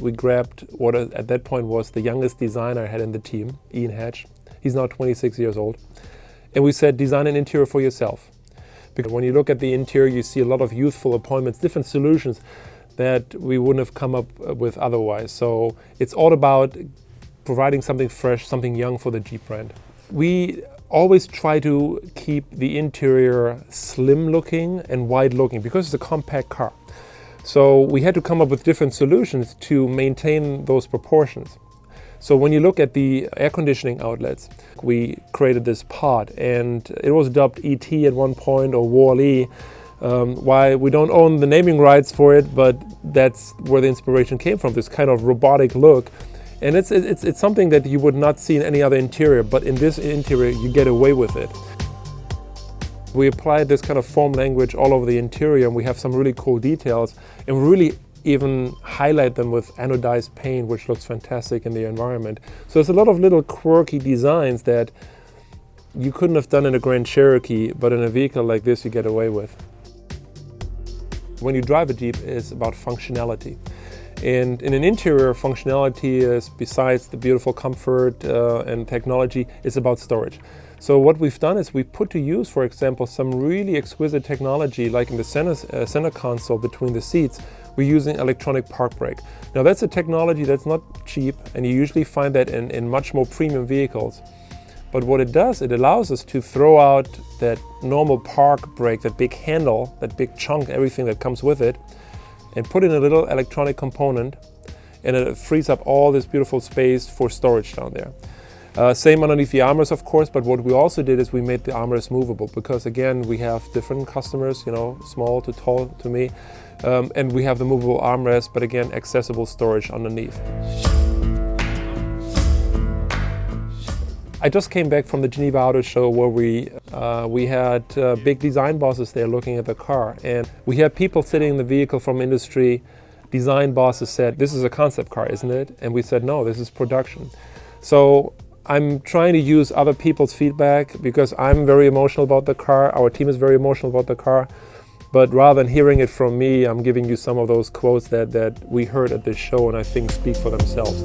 we grabbed what at that point was the youngest designer I had in the team, Ian Hatch. He's now 26 years old. And we said, design an interior for yourself. Because when you look at the interior, you see a lot of youthful appointments, different solutions that we wouldn't have come up with otherwise. So it's all about providing something fresh, something young for the Jeep brand. We always try to keep the interior slim looking and wide looking because it's a compact car. So we had to come up with different solutions to maintain those proportions. So when you look at the air conditioning outlets, we created this pod, and it was dubbed ET at one point, or Wall-E. Why we don't own the naming rights for it, but that's where the inspiration came from, this kind of robotic look. And it's something that you would not see in any other interior, but in this interior you get away with it. We applied this kind of form language all over the interior, and we have some really cool details, and really even highlight them with anodized paint, which looks fantastic in the environment. So there's a lot of little quirky designs that you couldn't have done in a Grand Cherokee, but in a vehicle like this you get away with. When you drive a Jeep, it's about functionality. And in an interior, functionality is, besides the beautiful comfort and technology, it's about storage. So what we've done is we put to use, for example, some really exquisite technology, like in the center console between the seats. We're using electronic park brake. Now that's a technology that's not cheap, and you usually find that in much more premium vehicles. But what it does, it allows us to throw out that normal park brake, that big handle, that big chunk, everything that comes with it, and put in a little electronic component, and it frees up all this beautiful space for storage down there. Same underneath the armrest, of course, but what we also did is we made the armrest movable, because again, we have different customers, you know, small to tall to me, and we have the movable armrest, but again, accessible storage underneath. I just came back from the Geneva Auto Show, where we had big design bosses there looking at the car, and we had people sitting in the vehicle from industry. Design bosses said, "This is a concept car, isn't it?" And we said, "No, this is production." So I'm trying to use other people's feedback, because I'm very emotional about the car, our team is very emotional about the car, but rather than hearing it from me, I'm giving you some of those quotes that we heard at this show, and I think speak for themselves.